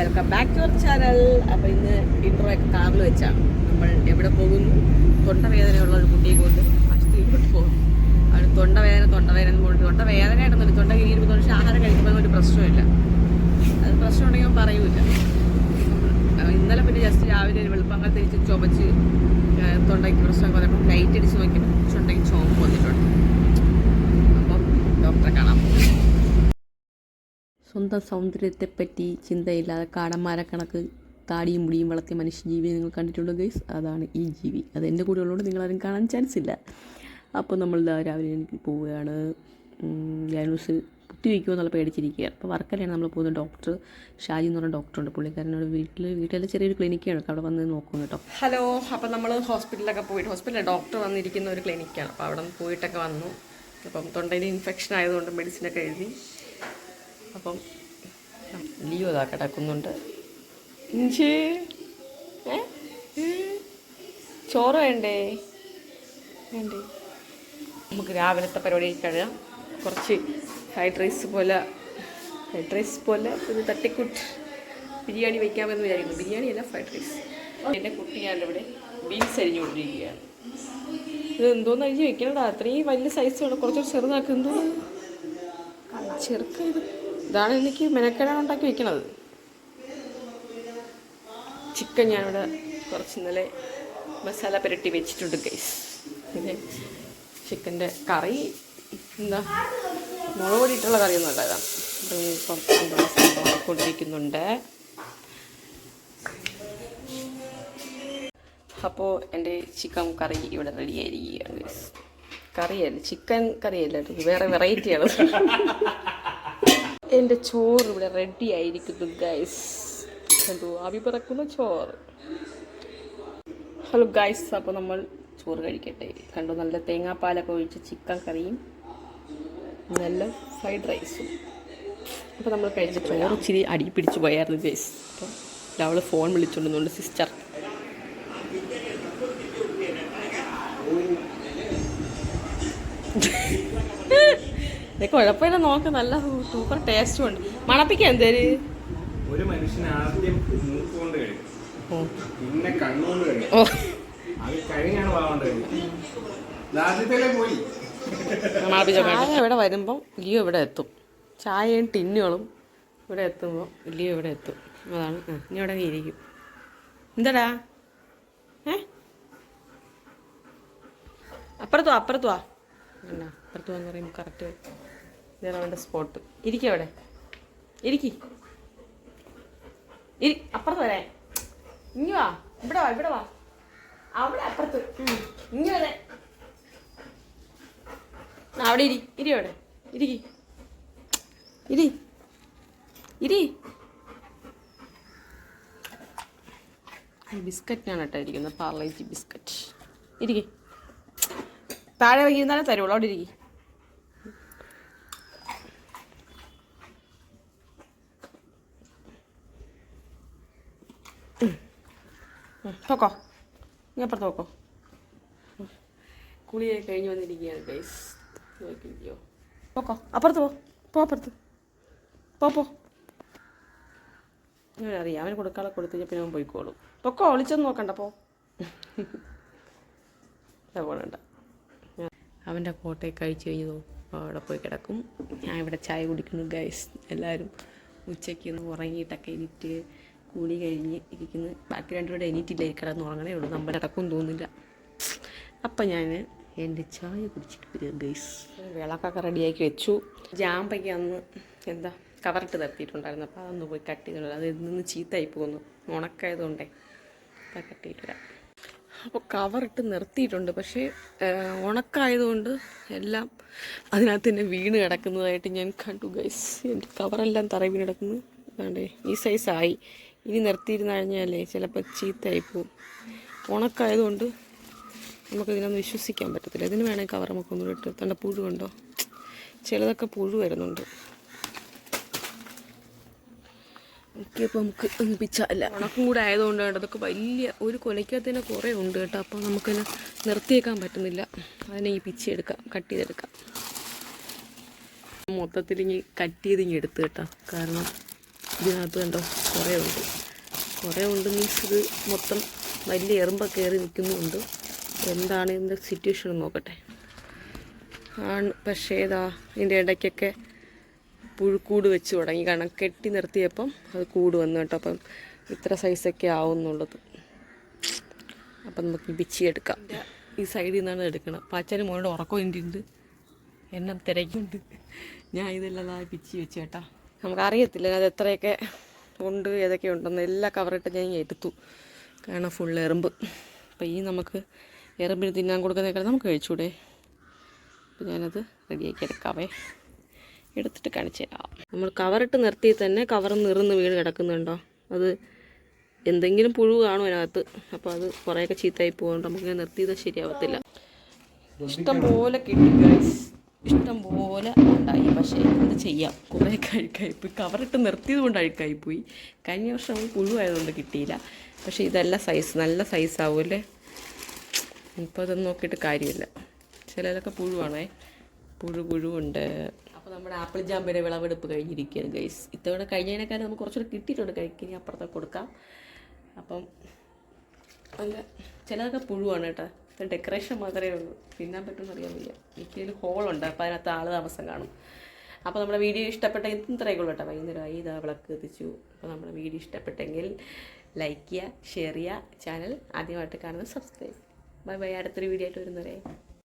Welcome back to our channel. അപ്പോൾ ഇന്ന് intro ഒക്കെ കാറിൽ വെച്ചാണ് നമ്മൾ എവിടെ പോകുന്നു. തൊണ്ടവേദനയുള്ള ഒരു കുട്ടിയെ കൊണ്ട് ആശുപത്രിയിലോട്ട് പോകുന്നു. അവിടെ തൊണ്ടവേദന കൊണ്ട് തൊണ്ടവേദനയായിട്ടൊന്നുമില്ല, തൊണ്ട കീഴിരിക്കുന്നു. പക്ഷേ ആഹാരം കഴിക്കുമ്പോൾ ഒരു പ്രശ്നമില്ല. അത് പ്രശ്നം ഉണ്ടെങ്കിൽ പറയൂല. ഇന്നലെ പിന്നെ ജസ്റ്റ് രാവിലെ ഒരു വെളുപ്പങ്ങൾ തിരിച്ച് ചുമച്ച് തൊണ്ടയ്ക്ക് പ്രശ്നം കുറേപ്പം ലൈറ്റ് അടിച്ച് നോക്കിയപ്പോൾ തൊണ്ടയ്ക്ക് ചുമപ്പ് വന്നിട്ടുണ്ട്. അപ്പം ഡോക്ടറെ കാണാൻ പോകും. സ്വന്തം സൗന്ദര്യത്തെപ്പറ്റി ചിന്തയില്ലാതെ കാടന്മാരെ കണക്ക് താടിയും മുടിയും വളർത്തിയ മനുഷ്യജീവിയെ നിങ്ങൾ കണ്ടിട്ടുണ്ടോ ഗൈസ്? അതാണ് ഈ ജീവി. അത് എൻ്റെ കൂടെ ഉള്ളതുകൊണ്ട് നിങ്ങളാരും കാണാൻ ചാൻസ് ഇല്ല. അപ്പോൾ നമ്മൾ രാവിലെ എനിക്ക് പോവുകയാണ്. ജാനൂസ് കുത്തി വയ്ക്കുമോ എന്നുള്ള പേടിച്ചിരിക്കുകയാണ്. അപ്പോൾ വർക്കലാണ് നമ്മൾ പോകുന്ന ഡോക്ടർ ഷാജി എന്ന് പറഞ്ഞ ഡോക്ടറുണ്ട്. പുള്ളിക്കാരനോട് വീട്ടിലെ ചെറിയൊരു ക്ലിനിക്കാണ്, അവിടെ വന്ന് നോക്കും കേട്ടോ. ഹലോ. അപ്പോൾ നമ്മൾ ഹോസ്പിറ്റലിലൊക്കെ പോയിട്ട്, ഹോസ്പിറ്റലിൽ ഡോക്ടർ വന്നിരിക്കുന്ന ഒരു ക്ലിനിക്കാണ്. അപ്പോൾ അവിടെ നിന്ന് പോയിട്ടൊക്കെ വന്നു. അപ്പം തൊണ്ടയിൽ ഇൻഫെക്ഷൻ ആയതുകൊണ്ട് മെഡിസിനൊക്കെ എഴുതി. അപ്പം ലിയോ ഇതാ കിടക്കുന്നുണ്ട്. ഇഞ്ചി ചോറ് വേണ്ടേ? നമുക്ക് രാവിലത്തെ പരിപാടി കഴിയാം. കുറച്ച് ഫ്രൈഡ് റൈസ് പോലെ ഒരു തട്ടിക്കൂട്ട് ബിരിയാണി വയ്ക്കാമെന്ന് വിചാരിക്കുന്നു. ബിരിയാണി അല്ല, ഫ്രൈഡ് റൈസ്. എൻ്റെ കുട്ടി ഞാനിവിടെ ബീൻസ് അരിഞ്ഞുകൊണ്ടിരിക്കുകയാണ്. ഇത് എന്തോന്ന് അരിഞ്ഞ് വെക്കണടാ? അത്രയും വലിയ സൈസുള്ള കുറച്ചൊരു ചെറുതാക്കി എന്തോ ചെറുക്ക. ഇതാണ് എനിക്ക് മെനക്കെടാൻ ഉണ്ടാക്കി വെക്കണത്. ചിക്കൻ ഞാനിവിടെ കുറച്ച് ഇന്നലെ മസാല പുരട്ടി വെച്ചിട്ടുണ്ട് ഗൈസ്. പിന്നെ ചിക്കൻ്റെ കറി എന്താ മുളക് പൊടിയിട്ടുള്ള കറിയൊന്നും അല്ല. ഇതാണ് ഇപ്പം കൊണ്ടിരിക്കുന്നുണ്ട്. അപ്പോൾ എൻ്റെ ചിക്കൻ കറി ഇവിടെ റെഡി ആയിരിക്കുകയാണ് ഗൈസ്. കറിയല്ല, ചിക്കൻ കറിയല്ല, വേറെ വെറൈറ്റിയാണ്. എൻ്റെ ചോറ് ഇവിടെ റെഡി ആയിരിക്കുന്നു ഗൈസ്. കണ്ടു ആവി പറക്കുന്ന ചോറ്. ഹലോ ഗൈസ്, അപ്പോൾ നമ്മൾ ചോറ് കഴിക്കട്ടെ. കണ്ടു നല്ല തേങ്ങാപ്പാലൊക്കെ ഒഴിച്ച് ചിക്കൻ കറിയും നല്ല ഫ്രൈഡ് റൈസും. അപ്പോൾ നമ്മൾ കഴിച്ച ചോറ് ഇച്ചിരി അടി പിടിച്ച് പോയായിരുന്നു ഗൈസ്. അപ്പം അവൾ ഫോൺ വിളിച്ചുകൊണ്ടുണ്ട്, സിസ്റ്റർ. കുഴപ്പമില്ല, നോക്ക്, നല്ല സൂപ്പർ ടേസ്റ്റും ഉണ്ട്. മണപ്പിക്കാൻ എന്തേലും ഒരു മനുഷ്യൻ ആദ്യം മൂക്കുകൊണ്ട് കഴിക്കും, പിന്നെ കണ്ണുകൊണ്ട് കഴിക്കും, അത് കഴിഞ്ഞാണ് വാങ്ങേണ്ടത്. പോയി ചായ ഇവിടെ വരുമ്പം ലിയോ ഇവിടെ എത്തും. ചായയും ടിന്നുകളും ഇവിടെ എത്തുമ്പോൾ ലിയോ ഇവിടെ എത്തും. അതാണ്. ഇനി ഇവിടെ ഇരിക്കും. എന്താടാ? അപ്പുറത്തു വാ അപ്പുറത്ത് വാന്ന് പറയുമ്പോൾ കറക്റ്റ് ഇതാണ് അവൻ്റെ സ്പോട്ട്. ഇരിക്കും അവിടെ, അപ്പുറത്ത് വരെ. ഇങ്ങി വാ, ഇവിടെ വാ അവിടെ അപ്പുറത്ത്. ഇങ്ങി വരെ, അവിടെ ഇരി അവിടെ ഇരി. ബിസ്ക്കറ്റിനാണ് കേട്ടോ ഇരിക്കുന്നത്, പാർലേജി ബിസ്ക്കറ്റ്. ഇരിക്കി, താഴെ വയ്ക്കുന്നാലേ തരുള്ളൂ. അവിടെ ഇരിക്കി. നോക്കോ, ഇങ്ങപ്പുറത്ത് നോക്കോ. കുളിയൊക്കെ കഴിഞ്ഞ് വന്നിരിക്കുകയാണ് ഗൈസ്. നോക്കിയോ, നോക്കോ, അപ്പുറത്ത് അപ്പുറത്ത് പോ. അറിയാം, അവന് കൊടുക്കാതെ കൊടുത്തു പിന്നെ അവൻ പോയിക്കോളും. പൊക്കോ, ഒളിച്ചൊന്നും നോക്കണ്ട, പോ. പോകണ്ട. അവൻ്റെ കോട്ടയെ കഴിച്ച് കഴിഞ്ഞു അവിടെ പോയി കിടക്കും. ഞാൻ ഇവിടെ ചായ കുടിക്കുന്നു ഗൈസ്. എല്ലാവരും ഉച്ചയ്ക്ക് ഒന്ന് ഉറങ്ങിയിട്ടൊക്കെ എണീറ്റ് കൂടി കഴിഞ്ഞ് ഇരിക്കുന്നു. ബാക്കി രണ്ടുപേരുടെ എണീറ്റില്ല, കിടന്ന് ഉറങ്ങണേ ഉള്ളൂ. നമ്മൾ കിടക്കും തോന്നില്ല. അപ്പം ഞാൻ എൻ്റെ ചായ കുടിച്ചിട്ട് വരിക ഗൈസ്. വിളക്കൊക്കെ റെഡിയാക്കി വെച്ചു. ജാമ്പയ്ക്ക് അന്ന് എന്താ കവറിട്ട് നിർത്തിയിട്ടുണ്ടായിരുന്നു. അപ്പോൾ അതൊന്ന് പോയി കട്ട് ചെയ്തിട്ടുണ്ട്. അത് നിന്ന് ചീത്തയായി പോകുന്നു, ഉണക്കായതുകൊണ്ടേ. അപ്പോൾ കട്ട് ചെയ്തിട്ട് വരാം. അപ്പോൾ കവറിട്ട് നിർത്തിയിട്ടുണ്ട്, പക്ഷേ ഉണക്കായതുകൊണ്ട് എല്ലാം അതിനകത്ത് തന്നെ വീണ് കിടക്കുന്നതായിട്ട് ഞാൻ കണ്ടു ഗൈസ്. എൻ്റെ കവറെല്ലാം തറ വീണ് കിടക്കുന്നു. അതാണ്ടേ ഈ സൈസായി. ഇനി നിർത്തിയിരുന്ന് കഴിഞ്ഞാലേ ചിലപ്പോൾ ചീത്തയായിപ്പോവും. ഉണക്കായതുകൊണ്ട് നമുക്കിതിനൊന്നും വിശ്വസിക്കാൻ പറ്റത്തില്ല. ഇതിന് വേണമെങ്കിൽ കവർ നമുക്കൊന്നും ഇട്ട് തണ്ട. പുഴു ഉണ്ടോ? ചിലതൊക്കെ പുഴു വരുന്നുണ്ട്. ഇപ്പോൾ നമുക്ക് പിച്ചല്ല, ഉണക്കും കൂടെ ആയതുകൊണ്ട് കേട്ടോ. അതൊക്കെ വലിയ ഒരു കൊലയ്ക്കകത്ത് തന്നെ കുറേ ഉണ്ട് കേട്ടോ. അപ്പോൾ നമുക്കതിനെ നിർത്തിയേക്കാൻ പറ്റുന്നില്ല. അതിനെ ഈ പിച്ചെടുക്കാം, കട്ട് ചെയ്തെടുക്കാം. മൊത്തത്തിൽ ഇനി കട്ട് ചെയ്തിങ്ങി എടുത്ത് കേട്ടോ. കാരണം ഇതിനകത്ത് കണ്ടോ കുറേ ഉണ്ട് മീൻസ് ഇത് മൊത്തം വലിയ എറുമ്പൊക്കെ കയറി നിൽക്കുന്നുണ്ട്. എന്താണ് ഇതിൻ്റെ സിറ്റുവേഷൻ നോക്കട്ടെ. ആണ് പക്ഷേ ഇതാ ഇതിൻ്റെ ഇടയ്ക്കൊക്കെ പുഴുക്കൂട് വെച്ച് തുടങ്ങി. കാരണം കെട്ടി നിർത്തിയപ്പം അത് കൂട് വന്നു കേട്ടോ. അപ്പം ഇത്ര സൈസൊക്കെ ആവുന്നുള്ളത്. അപ്പം നമുക്ക് പിച്ചിയെടുക്കാം. ഈ സൈഡിൽ നിന്നാണ് എടുക്കണം. പാച്ചാനും മോനോട് ഉറക്കം ഉണ്ട്, എന്നെ തിരക്കുണ്ട്. ഞാൻ ഇതെല്ലാം പിച്ചി വെച്ച് കേട്ടാ. നമുക്കറിയത്തില്ല അത് എത്രയൊക്കെ ഉണ്ട്, ഏതൊക്കെ ഉണ്ടെന്ന്. എല്ലാ കവറിട്ട് ഞാൻ എടുത്തു. കാരണം ഫുൾ എറുമ്പ്. അപ്പം ഈ നമുക്ക് എറുമ്പിന് തിന്നാൻ കൊടുക്കുന്നേക്കാൾ നമുക്ക് കഴിച്ചൂടെ. അപ്പം ഞാനത് റെഡിയാക്കി എടുക്കാവേ. എടുത്തിട്ട് കാണിച്ചു തരാം. നമ്മൾ കവറിട്ട് നിർത്തി തന്നെ കവർ നിറന്ന് വീണ് കിടക്കുന്നുണ്ടോ. അത് എന്തെങ്കിലും പുഴു കാണും അതിനകത്ത്. അപ്പോൾ അത് കുറേയൊക്കെ ചീത്തയായി പോകുന്നുണ്ട്. നമുക്കിങ്ങനെ നിർത്തിയത് ശരിയാവത്തില്ല. ഇഷ്ടം പോലെ കിട്ടി ഗൈസ്, ഇഷ്ടം പോലെ ഉണ്ടായി. പക്ഷേ എന്ത് ചെയ്യാം, കുറേ അഴുക്കായിപ്പോയി. കവറിട്ട് നിർത്തിയത് കൊണ്ട് അഴുക്കായിപ്പോയി. കഴിഞ്ഞ വർഷം നമുക്ക് പുഴുവായതുകൊണ്ട് കിട്ടിയില്ല. പക്ഷേ ഇതെല്ലാം സൈസ് നല്ല സൈസാവുമല്ലേ. ഇപ്പോൾ ഇതൊന്നും നോക്കിയിട്ട് കാര്യമില്ല. ചിലതൊക്കെ പുഴുവാണേ, പുഴുവുണ്ട്. അപ്പോൾ നമ്മുടെ ആപ്പിൾ ജാമ്പിൻ്റെ വിളവെടുപ്പ് കഴിഞ്ഞിരിക്കുകയാണ് ഗൈസ്. ഇത്തവണ കഴിഞ്ഞതിനേക്കാളും നമുക്ക് കുറച്ചുകൂടെ കിട്ടിയിട്ടുണ്ട് കഴിക്കാൻ. അപ്പുറത്തൊക്കെ കൊടുക്കാം. അപ്പം നല്ല ചിലതൊക്കെ പുഴുവാണ് കേട്ടോ. ഡെക്കറേഷൻ മാത്രമേ ഉള്ളൂ, തിന്നാൻ പറ്റുമെന്ന് അറിയാൻ വയ്യ. മിക്കതിൽ ഹോളുണ്ട്, അപ്പോൾ അതിനകത്ത് ആൾ താമസം കാണും. അപ്പോൾ നമ്മുടെ വീഡിയോ ഇഷ്ടപ്പെട്ടെങ്കിൽ ഇത്രയൊക്കെ കേട്ടോ. വൈകുന്നേരമായി ഇതാ വിളക്ക് കത്തിച്ചു. അപ്പോൾ നമ്മുടെ വീഡിയോ ഇഷ്ടപ്പെട്ടെങ്കിൽ ലൈക്ക് ചെയ്യുക, ഷെയർ ചെയ്യുക. ചാനൽ ആദ്യമായിട്ട് കാണുന്നത് സബ്സ്ക്രൈബ്. Bye bye. അടുത്തൊരു വീഡിയോ ആയിട്ട് വരുന്നവരെ.